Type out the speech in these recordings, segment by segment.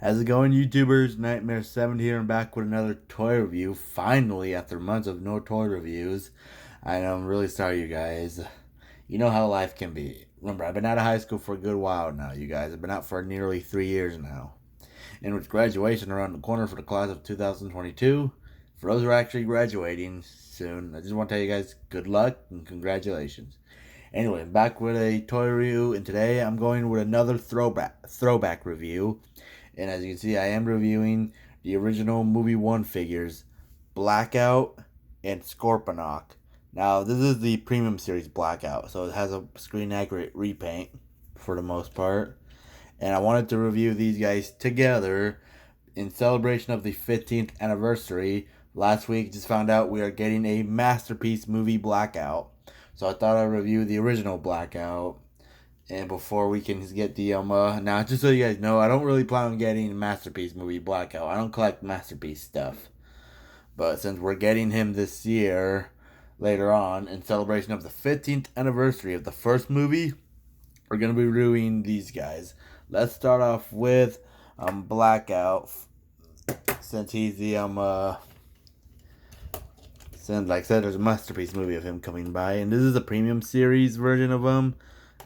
How's it going, YouTubers? Nightmare7 here and back with another toy review. Finally, after months of no toy reviews. I know, I'm really sorry, you guys. You know how life can be. Remember, I've been out of high school for a good while now, you guys. I've been out for nearly 3 years now. And with graduation around the corner for the class of 2022, for those who are actually graduating soon, I just want to tell you guys good luck and congratulations. Anyway, I'm back with a toy review, and today I'm going with another throwback review. And as you can see, I am reviewing the original movie 1 figures, Blackout and Scorponok. Now, this is the Premium Series Blackout, so it has a screen accurate repaint for the most part. And I wanted to review these guys together in celebration of the 15th anniversary. Last week, just found out we are getting a masterpiece movie Blackout. So I thought I'd review the original Blackout. And before we can get the now just so you guys know, I don't really plan on getting Masterpiece movie Blackout. I don't collect Masterpiece stuff. But since we're getting him this year, later on, in celebration of the 15th anniversary of the first movie, we're gonna be reviewing these guys. Let's start off with Blackout, since he's the since like I said, there's a Masterpiece movie of him coming by, and this is a Premium Series version of him.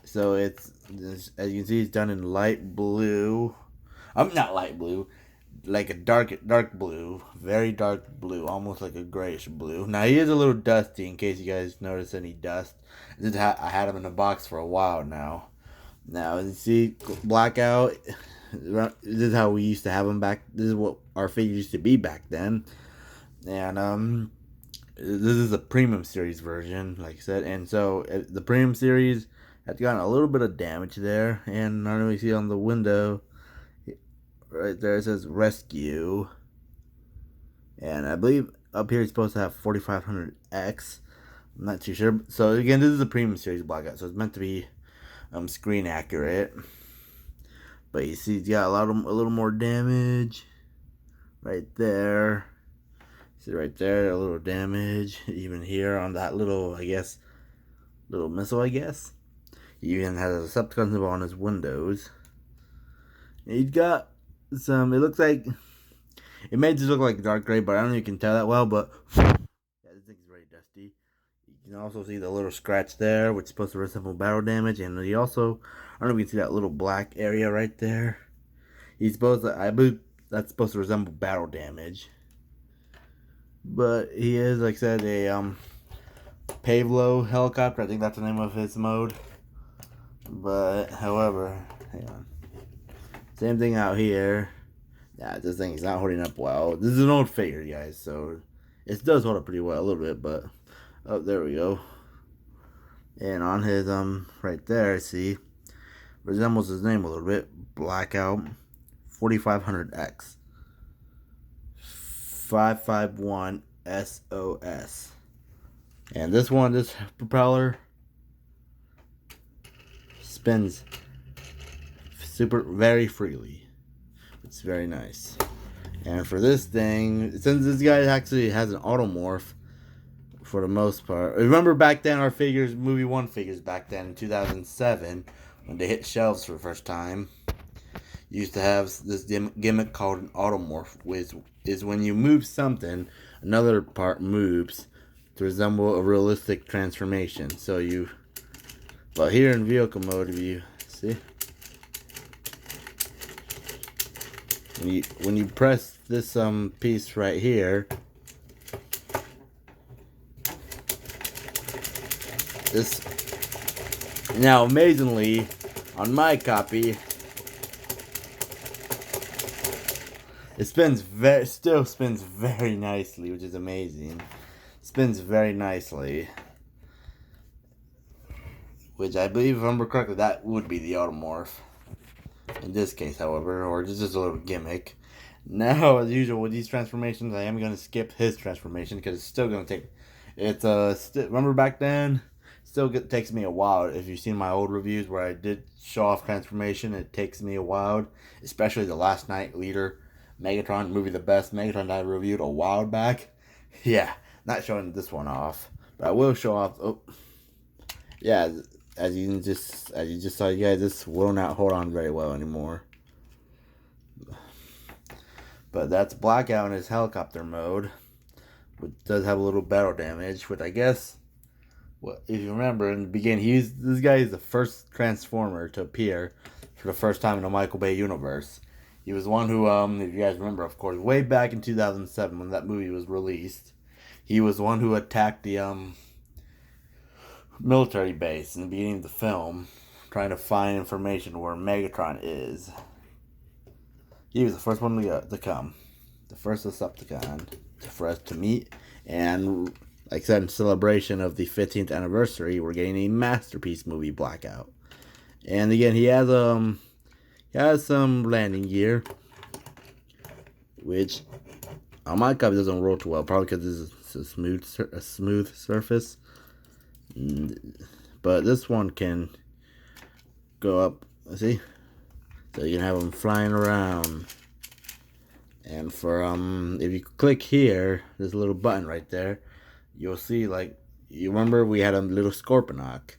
So it's, as you can see, it's done in light blue. I'm not light blue, like a dark blue, very dark blue, almost like a grayish blue. Now he is a little dusty, in case you guys notice any dust. I had him in a box for a while now. Now you see, Blackout. This is how we used to have them back. This is what our figures used to be back then, and this is a Premium Series version, like I said, and so the Premium Series has gotten a little bit of damage there, and I don't know if you see on the window, right there it says Rescue, and I believe up here it's supposed to have 4500X. I'm not too sure. So again, this is a Premium Series Blackout, so it's meant to be screen accurate. But you see, it's got a little more damage right there. See right there, a little damage. Even here on that little, I guess, little missile, I guess. He even has a Decepticon symbol on his windows. And he's got some, it looks like, it may just look like dark gray, but I don't know if you can tell that well, but yeah, this thing's very dusty. You can also see the little scratch there, which is supposed to resemble battle damage, and you also, I don't know if you can see that little black area right there. He's supposed to, I believe that's supposed to resemble battle damage. But he is, like I said, a Pavlo helicopter. I think that's the name of his mode. But, however, hang on. Same thing out here. Yeah, this thing is not holding up well. This is an old figure, guys, so it does hold up pretty well a little bit, but oh, there we go. And on his right there, see, resembles his name a little bit. Blackout 4500X 551 SOS. And this propeller spins very freely. It's very nice. And for this thing, since this guy actually has an automorph for the most part. Remember back then, our figures, movie 1 figures back then in 2007, when they hit shelves for the first time, used to have this gimmick called an automorph, which is when you move something, another part moves to resemble a realistic transformation. So but here in vehicle mode, if you see, when you press this piece right here, this, now amazingly on my copy, it still spins very nicely, which is amazing. Spins very nicely, which I believe, if I remember correctly, that would be the automorph in this case, however, or just a little gimmick. Now, as usual with these transformations, I am going to skip his transformation because it's still going to take, remember back then, still takes me a while. If you've seen my old reviews where I did show off transformation, it takes me a while, especially the Last Night Leader Megatron movie, the best Megatron that I reviewed a while back. Yeah, not showing this one off, but I will show off. Oh, yeah, as you just saw, you guys, this will not hold on very well anymore. But that's Blackout in his helicopter mode, which does have a little battle damage, which I guess, well, if you remember in the beginning, this guy is the first Transformer to appear for the first time in the Michael Bay universe. He was one who, if you guys remember, of course, way back in 2007 when that movie was released, he was one who attacked the military base in the beginning of the film, trying to find information where Megatron is. He was the first one to come, the first Decepticon for us to meet, and like I said, in celebration of the 15th anniversary, we're getting a masterpiece movie, Blackout. And again, he has some landing gear, which on my copy doesn't roll too well, probably because this is a smooth surface. But this one can go up. See, so you can have them flying around. And for if you click here, there's a little button right there. You'll see, like, you remember we had a little Scorponok.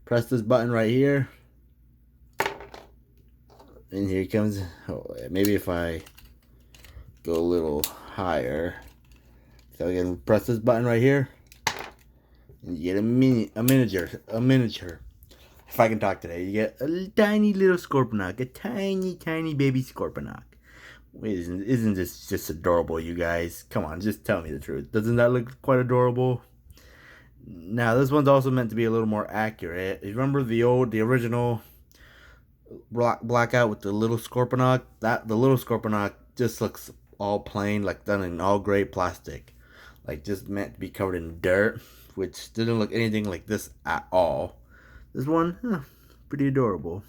Press this button right here, and here comes. Oh, maybe if I go a little higher. So again, press this button right here, and you get a miniature. If I can talk today, you get a tiny little Scorponok, a tiny baby Scorponok. Wait, isn't this just adorable, you guys? Come on, just tell me the truth. Doesn't that look quite adorable? Now, this one's also meant to be a little more accurate. You remember the original Blackout with the little Scorponok? The little Scorponok just looks all plain, like done in all gray plastic. Like just meant to be covered in dirt, which didn't look anything like this at all. This one, pretty adorable.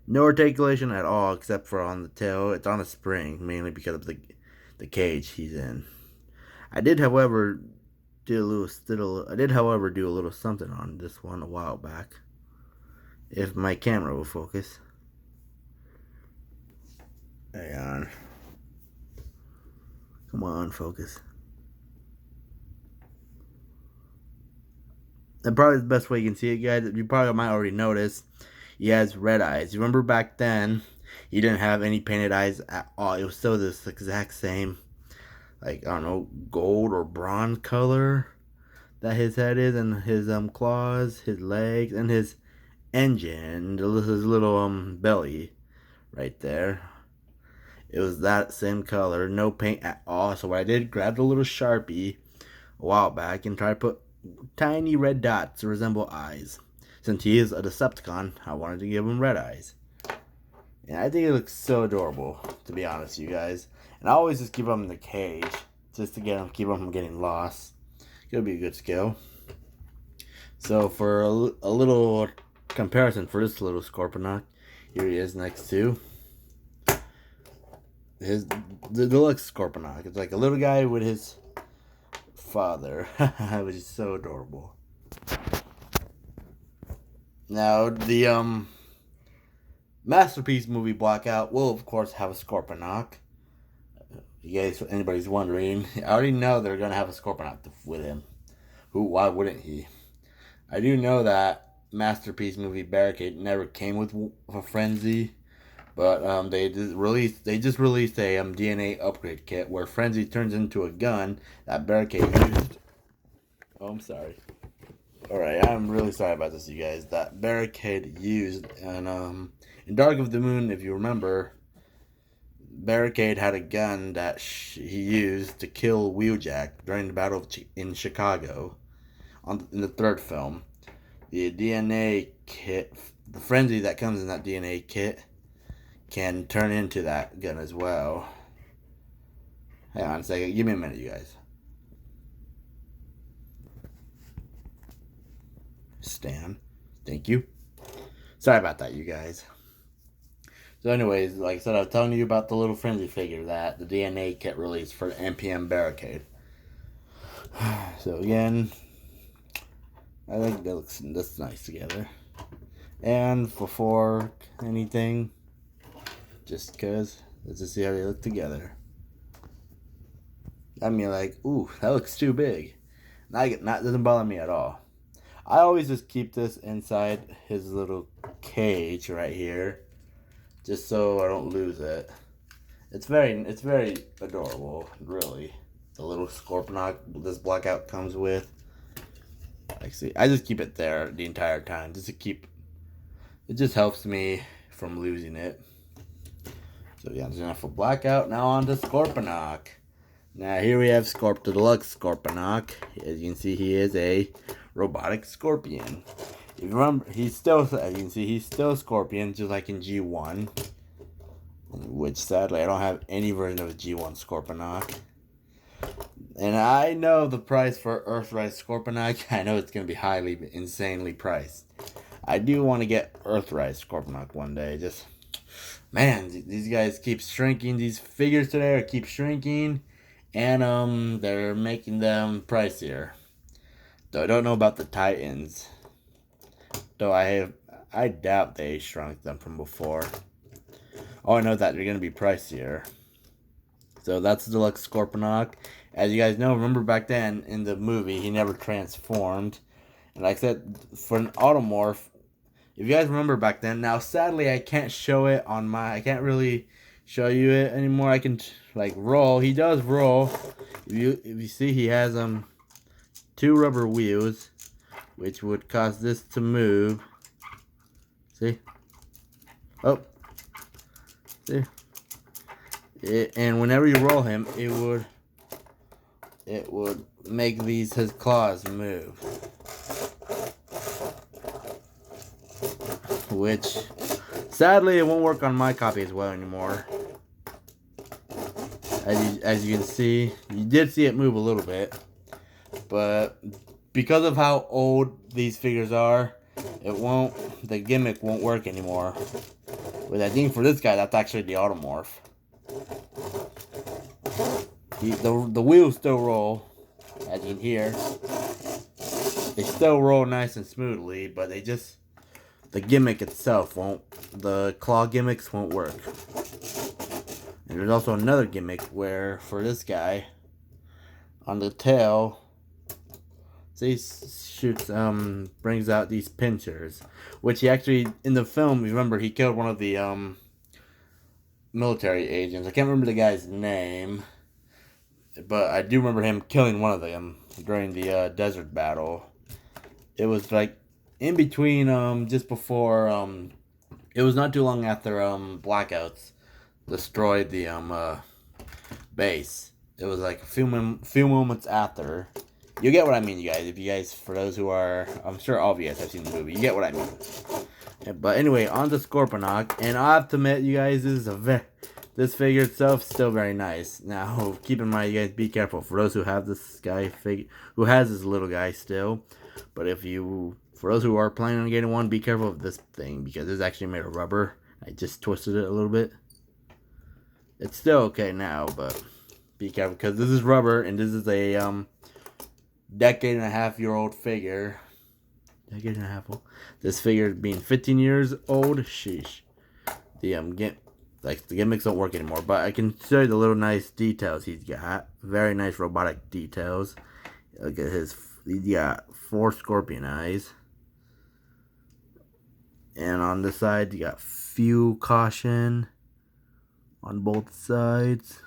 No articulation at all, except for on the tail. It's on a spring, mainly because of the cage he's in. I did, however, do a little something on this one a while back. If my camera will focus. Hang on. Come on, focus. And probably the best way you can see it, guys, you probably might already notice, he has red eyes. You remember back then, he didn't have any painted eyes at all. It was still this exact same, like, I don't know, gold or bronze color that his head is, and his claws, his legs, and his engine, his little belly right there. It was that same color, no paint at all. So what I did, grabbed a little Sharpie a while back and tried to put tiny red dots to resemble eyes. Since he is a Decepticon, I wanted to give him red eyes. And I think it looks so adorable, to be honest, you guys. And I always just keep him in the cage, just to keep him from getting lost. It'll be a good skill. So for a little comparison for this little Scorponok, here he is next to the Deluxe Scorponok. It's like a little guy with his father, which is so adorable. Now, the masterpiece movie Blackout will, of course, have a Scorponok. You guys, if anybody's wondering, I already know they're gonna have a Scorponok with him. Why wouldn't he? I do know that masterpiece movie Barricade never came with a Frenzy, but they just released a DNA upgrade kit where Frenzy turns into a gun that Barricade used. Oh, I'm sorry. Alright, I'm really sorry about this, you guys. That Barricade used, and in Dark of the Moon, if you remember, Barricade had a gun that he used to kill Wheeljack during the battle in Chicago, in the third film. The DNA kit, the frenzy that comes in that DNA kit, can turn into that gun as well. Hang on a second, give me a minute, you guys. Stan, thank you. Sorry about that, you guys. So anyways, like I said, I was telling you about the little frenzy figure that the DNA kit released for the MPM Barricade. So again, I think that's nice together. And before anything, just because, let's just see how they look together. I mean, like, ooh, that looks too big. That doesn't bother me at all. I always just keep this inside his little cage right here, just so I don't lose it. It's very adorable, really. The little Scorponok this Blackout comes with. Actually, I just keep it there the entire time, just to keep. It just helps me from losing it. So yeah, that's enough for Blackout. Now on to Scorponok. Now here we have the Deluxe Scorponok. As you can see, he is a robotic scorpion. If you remember, he's still, as you can see, he's still a scorpion, just like in G1. Which sadly, I don't have any version of a G1 Scorponok. And I know the price for Earthrise Scorponok. I know it's going to be insanely priced. I do want to get Earthrise Scorponok one day. Just, man, these guys keep shrinking. These figures today keep shrinking. And they're making them pricier. Though I don't know about the Titans. Though I doubt they shrunk them from before. Oh, I know that they're going to be pricier. So that's the Deluxe Scorponok. As you guys know, remember back then in the movie, he never transformed. And like I said, for an Automorph, if you guys remember back then, now sadly I can't show it on I can't really show you it anymore. I can like roll. He does roll. If you see, he has 2 rubber wheels, which would cause this to move. See? Oh. See? And whenever you roll him, it would make his claws move. Which, sadly, it won't work on my copy as well anymore. As you can see, you did see it move a little bit. But because of how old these figures are, the gimmick won't work anymore. But I think for this guy, that's actually the Automorph. The wheels still roll, as you can hear. They still roll nice and smoothly, but the gimmick itself the claw gimmicks won't work. And there's also another gimmick where, for this guy, on the tail, he brings out these pinchers, which he actually, in the film, remember, he killed one of the, military agents. I can't remember the guy's name, but I do remember him killing one of them during the desert battle. It was like in between, just before, it was not too long after Blackouts destroyed the base. It was like a few moments after. You get what I mean, you guys. If you guys, for those who are, I'm sure all of you guys have seen the movie. You get what I mean. But anyway, on to Scorponok, and I have to admit, you guys, this figure itself is still very nice. Now, keep in mind, you guys, be careful for those who have this guy who has this little guy still. But for those who are planning on getting one, be careful of this thing because it's actually made of rubber. I just twisted it a little bit. It's still okay now, but be careful because this is rubber and this is a decade-and-a-half-year-old figure. This figure being 15 years old. Sheesh. The gimmicks don't work anymore, but I can show you the little nice details he's got. Very nice robotic details. Look at he's got 4 scorpion eyes. And on this side, you got fuel caution on both sides.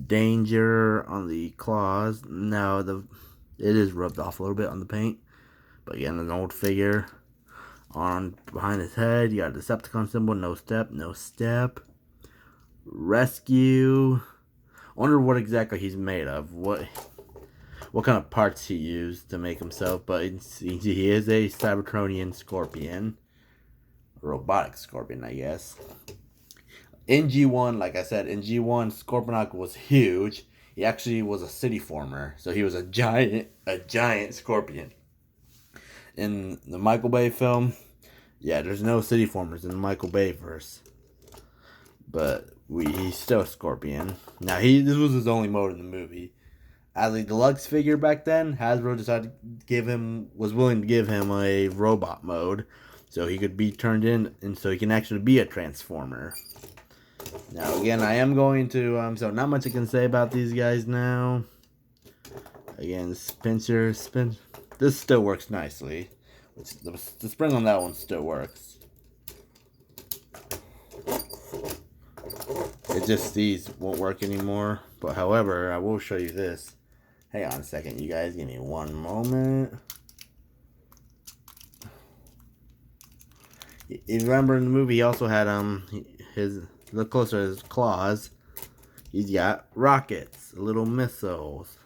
Danger on the claws. Now it is rubbed off a little bit on the paint. But again, an old figure. Behind his head, you got a Decepticon symbol. No step. Rescue. I wonder what exactly he's made of. What kind of parts he used to make himself. But he is a Cybertronian scorpion. A robotic scorpion, I guess. In G1, like I said, in G1, Scorponok was huge. He actually was a city former. So he was a giant scorpion. In the Michael Bay film, yeah, there's no city formers in the Michael Bay verse. But he's still a scorpion. Now, this was his only mode in the movie. As a deluxe figure back then, Hasbro decided was willing to give him a robot mode. So he could be turned in, and so he can actually be a transformer. Now, again, I am going to, so not much I can say about these guys now. Again, this still works nicely. The spring on that one still works. It just these won't work anymore. But however, I will show you this. Hang on a second, you guys. Give me one moment. You remember in the movie, he also had his, look closer at his claws. He's got rockets, little missiles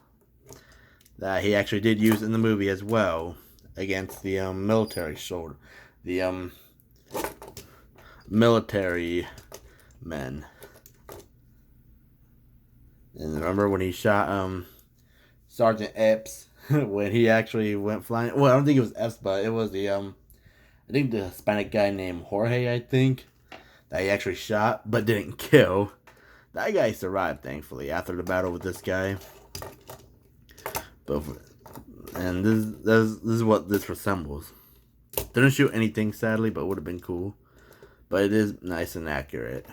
that he actually did use in the movie as well against the military shoulder, the military men. And remember when he shot Sergeant Epps when he actually went flying? Well, I don't think it was Epps, but it was the I think the Hispanic guy named Jorge, I think, that he actually shot but didn't kill. That guy survived, thankfully, after the battle with this guy. But and this is what this resembles. Didn't shoot anything, sadly, but would have been cool. But it is nice and accurate.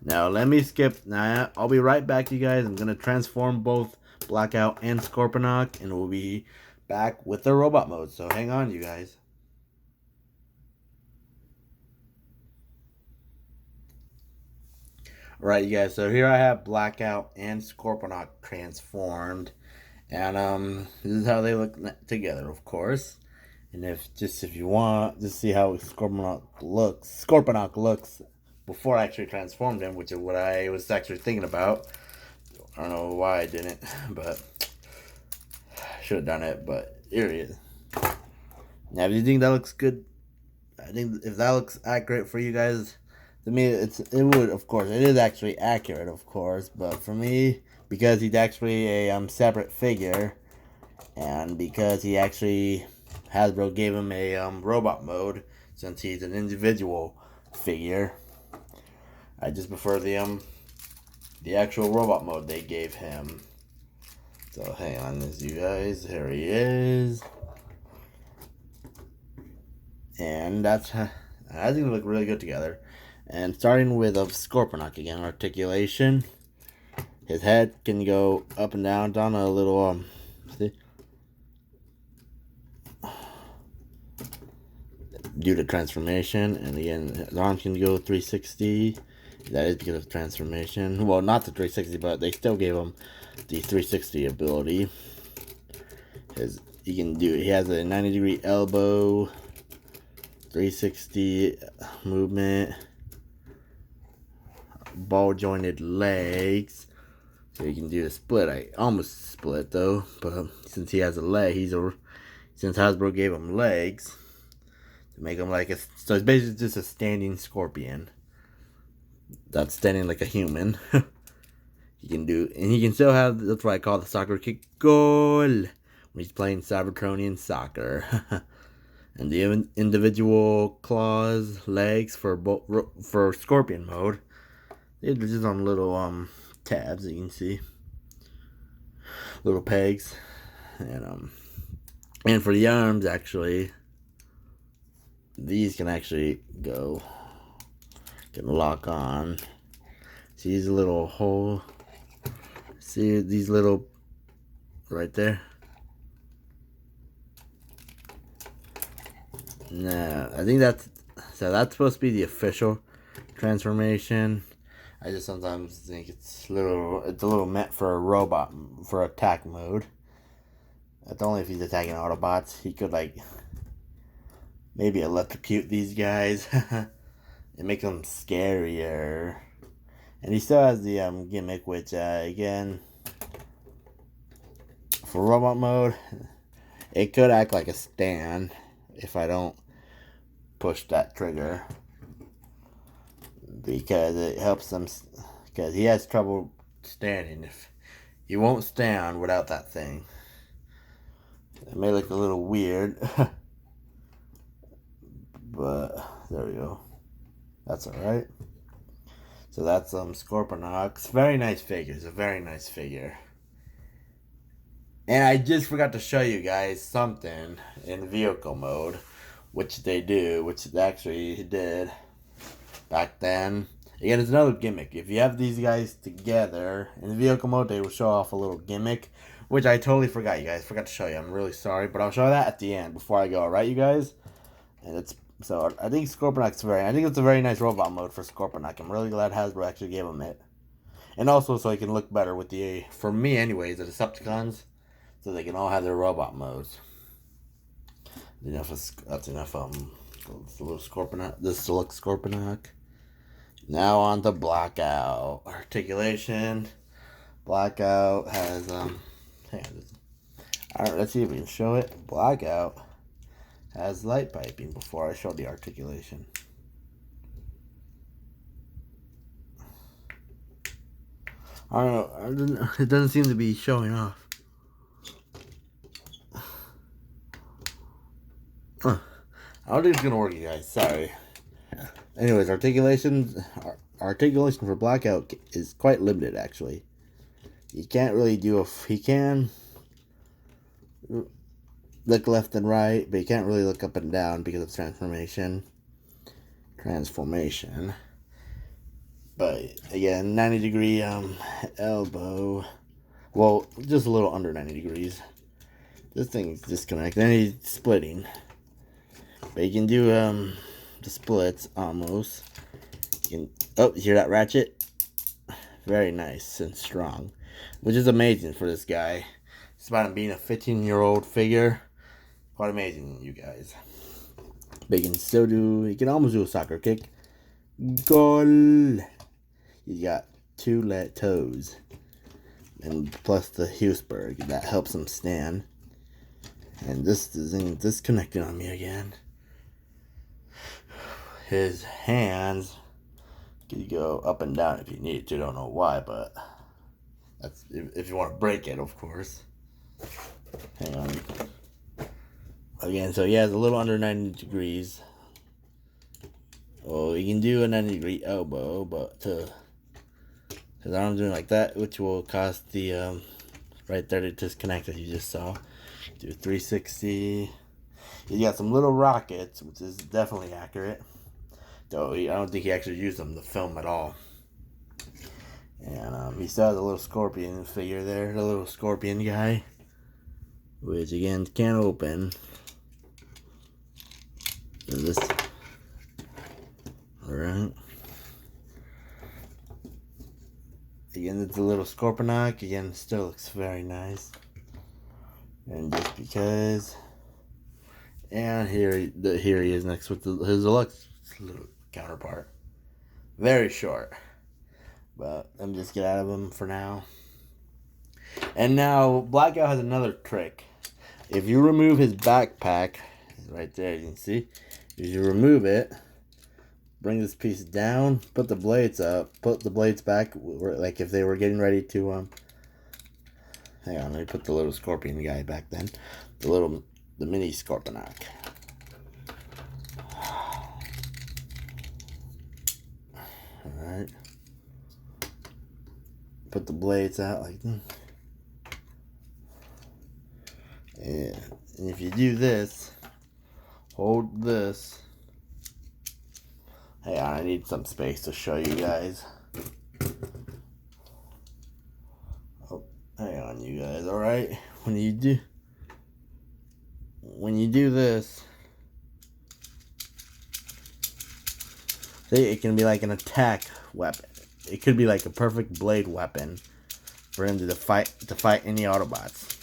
Now, let me skip. Now, I'll be right back, you guys. I'm going to transform both Blackout and Scorponok, and we'll be back with the robot mode. So, hang on, you guys. Alright, you guys. So, here I have Blackout and Scorponok transformed. And, this is how they look together, of course. And if you want to see how Scorponok looks before I actually transformed him, which is what I was actually thinking about. I don't know why I didn't, but I should have done it. But here he is. Now, if you think that looks good, I think if that looks accurate for you guys, to me, it would, of course. It is actually accurate, of course, but for me, because he's actually a separate figure, and because he actually Hasbro gave him a robot mode, since he's an individual figure, I just prefer the actual robot mode they gave him. So hang on, this you guys. Here he is, and I think they look really good together. And starting with Scorponok again, articulation. His head can go up and down, down a little see? Due to transformation, and again, his arms can go 360. That is because of transformation. Well, not the 360, but they still gave him the 360 ability. He has a 90-degree elbow, 360 movement, ball jointed legs. So he can do a split. I almost split though, but since he has a leg, since Hasbro gave him legs to make him so it's basically just a standing scorpion that's standing like a human. He can still have, that's what I call the soccer kick goal when he's playing Cybertronian soccer. And the individual claws, legs for Scorpion mode, they're just on little tabs that you can see, little pegs, and for the arms, actually, these can actually can lock on. See these little hole? See these little right there? No, I think that's supposed to be the official transformation. I just sometimes think it's a little meant for a robot, for attack mode. That's only if he's attacking Autobots. He could maybe electrocute these guys and make them scarier. And he still has the gimmick, which again, for robot mode, it could act like a stand if I don't push that trigger, because it helps him, because he has trouble standing. If he won't stand without that thing, it may look a little weird. But there we go. That's alright. So that's Scorponok. It's a very nice figure. It's a very nice figure. And I just forgot to show you guys something in vehicle mode, which they do, which they actually did back then. Again, it's another gimmick. If you have these guys together in vehicle mode, they will show off a little gimmick, which I totally forgot, you guys. Forgot to show you. I'm really sorry, but I'll show that at the end before I go. Alright, you guys? And it's So I think Scorponok's I think it's a very nice robot mode for Scorponok. I'm really glad Hasbro actually gave him it. And also so he can look better with the, for me anyways, the Decepticons. So they can all have their robot modes. That's enough, this little Scorponok, this Deluxe Scorponok. Now on to Blackout. Articulation. Blackout has, alright, let's see if we can show it. Blackout has light piping before I show the articulation. I don't know, it doesn't seem to be showing off. Huh. I don't think it's gonna work, you guys. Sorry. Anyways, articulation for Blackout is quite limited, actually. You can't really do he can look left and right, but you can't really look up and down because of transformation. But again, 90-degree elbow. Well, just a little under 90 degrees. This thing's disconnected. Then he's splitting. But you can do the splits almost. You hear that ratchet? Very nice and strong, which is amazing for this guy. Despite him being a 15-year-old figure, quite amazing, you guys. But he can almost do a soccer kick. Goal! He's got 2 toes, and plus the Hughesburg that helps him stand. And this isn't disconnecting on me again. His hands can go up and down if you need to. Don't know why, but that's if you want to break it, of course. Hang on. Again, so he has a little under 90 degrees. Well, you can do a 90-degree elbow, but because I'm doing like that, which will cause the right there to disconnect as you just saw. Do 360. He's got some little rockets, which is definitely accurate. Though I don't think he actually used them to film at all. And he still has a little scorpion figure there, the little scorpion guy, which again can't open. Alright. Again, it's a little Scorponok. Again, still looks very nice. And just because. And here he is next with his Deluxe counterpart. Very short. But let me just get out of him for now. And now, Blackout has another trick. If you remove his backpack, right there, you can see. If you remove it, bring this piece down, put the blades up, put the blades back, like if they were getting ready to, hang on, let me put the little scorpion guy back then. The mini Scorponok. Alright. Put the blades out like this. Yeah. And if you do this, hold this. Hey, I need some space to show you guys. Oh, hang on, you guys. Alright. When you do this, it can be like an attack weapon. It could be like a perfect blade weapon for him to fight any Autobots.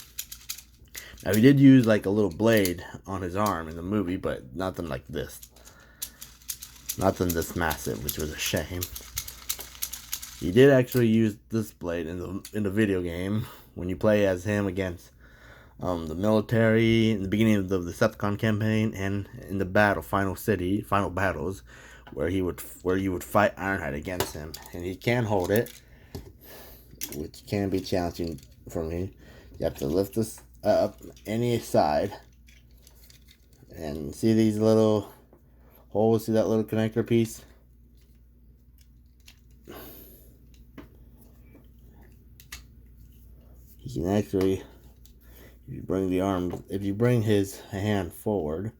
Now he did use like a little blade on his arm in the movie, but nothing like this. Nothing this massive, which was a shame. He did actually use this blade in the video game when you play as him against the military in the beginning of the Decepticon campaign, and in the final battles, where you would fight Ironhide against him, and he can hold it, which can be challenging for me. You have to lift this up any side, and see these little holes. See that little connector piece? You can actually, if you bring his hand forward,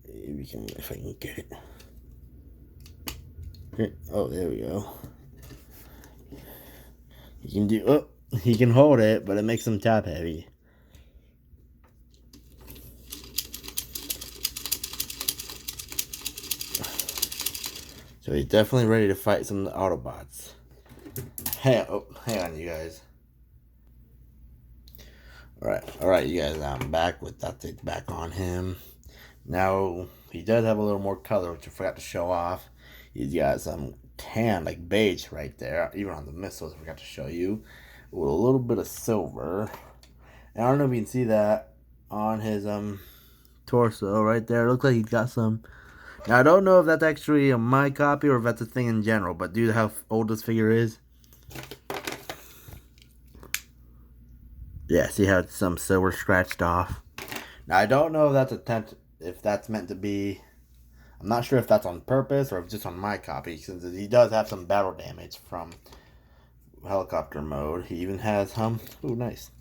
if I can get it. Okay. Oh, there we go. He can hold it, but it makes him top heavy. So he's definitely ready to fight some of the Autobots. Hang on, you guys. Alright, you guys, I'm back with that thing back on him. Now, he does have a little more color, which I forgot to show off. He's got some tan, like beige right there, even on the missiles I forgot to show you, with a little bit of silver. And I don't know if you can see that on his torso right there. It looks like he's got some. Now, I don't know if that's actually a my copy or if that's a thing in general, but due to how old this figure is, yeah, see how it's some silver scratched off. Now, I don't know if that's meant to be. I'm not sure if that's on purpose or if just on my copy, since he does have some battle damage from helicopter mode. He even has ooh, nice.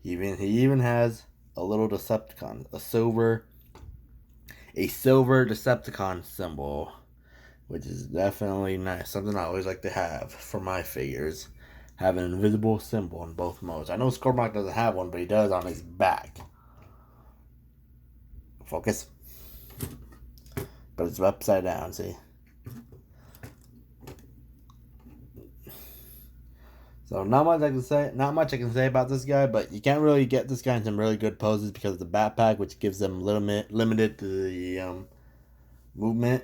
He even has a little Decepticon, a silver Decepticon symbol, which is definitely nice. Something I always like to have for my figures. Have an invisible symbol in both modes. I know Scorponok doesn't have one, but he does on his back. Focus. But it's upside down, see? So not much I can say about this guy, but you can't really get this guy in some really good poses because of the backpack, which gives them limited to the movement.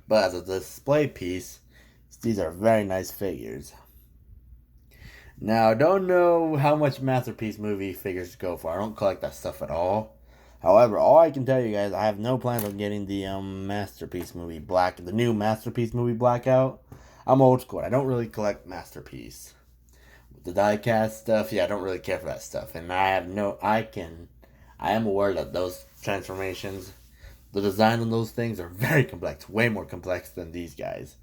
But as a display piece, these are very nice figures. Now, I don't know how much Masterpiece movie figures go for. I don't collect that stuff at all. However, all I can tell you guys, I have no plans on getting the the new Masterpiece movie Blackout. I'm old school. I don't really collect Masterpiece. The die-cast stuff, yeah, I don't really care for that stuff. And I am aware that those transformations, the design on those things are very complex, way more complex than these guys.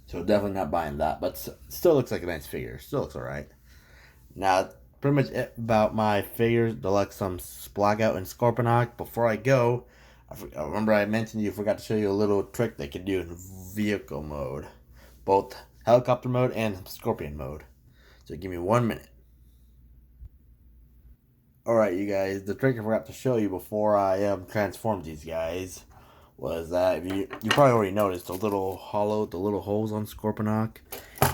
So definitely not buying that, but still looks like a nice figure. Still looks alright. Now, pretty much it about my figures, Deluxe Blackout and Scorponok. Before I go, I remember I mentioned you forgot to show you a little trick they can do in vehicle mode. Both helicopter mode and scorpion mode. So give me 1 minute. Alright, you guys, the trick I forgot to show you before I transformed these guys was that you probably already noticed the little holes on Scorponok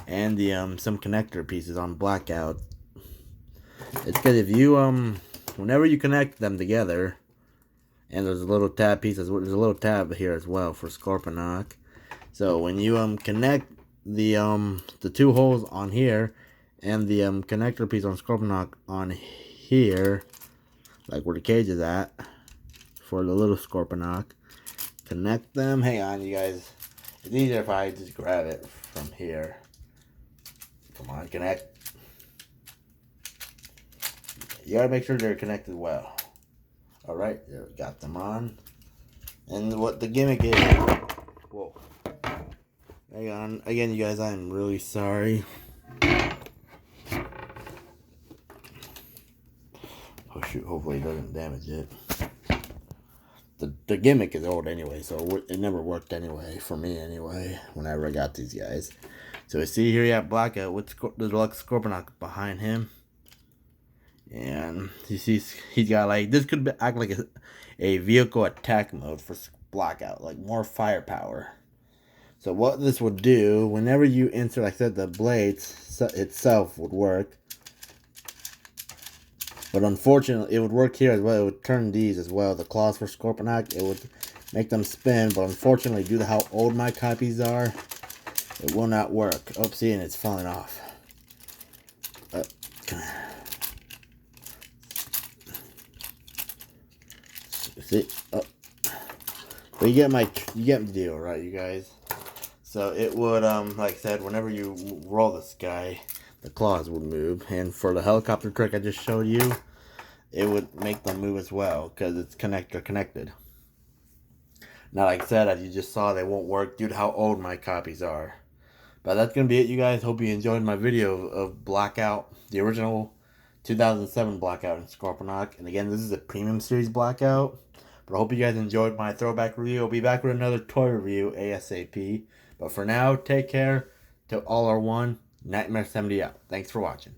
and the some connector pieces on Blackout. It's because if you whenever you connect them together, and there's a little tab piece, there's a little tab here as well for Scorponok. So when you connect the two holes on here and the connector piece on Scorponok on here, like where the cage is at for the little Scorponok, connect them. Hang on, you guys. It's easier if I just grab it from here. Come on, connect. You gotta make sure they're connected well. Alright, there we got them on. And what the gimmick is... Whoa. Hang on. Again, you guys, I'm really sorry. Oh shoot, hopefully it doesn't damage it. The gimmick is old anyway, so it never worked anyway, for me anyway, whenever I got these guys. So see here you have Blackout with the Deluxe Scorponok behind him. And you see he's got like, this could act like a vehicle attack mode for Blackout, like more firepower. So what this would do, whenever you insert, like I said, the blades itself would work. But unfortunately, it would work here as well. It would turn these as well. The claws for Scorponok, it would make them spin. But unfortunately, due to how old my copies are, it will not work. Oh, see, and it's falling off. See? Oh. But you get the deal, right, you guys? So it would, like I said, whenever you roll this guy, the claws would move. And for the helicopter trick I just showed you, it would make them move as well, because it's connected. Now, like I said, as you just saw, they won't work due to how old my copies are. But that's going to be it, you guys. Hope you enjoyed my video of Blackout, the original 2007 Blackout in Scorponok. And again, this is a Premium Series Blackout. But I hope you guys enjoyed my throwback review. I'll be back with another toy review ASAP. But for now, take care. To all are one. Nightmare 70 out. Thanks for watching.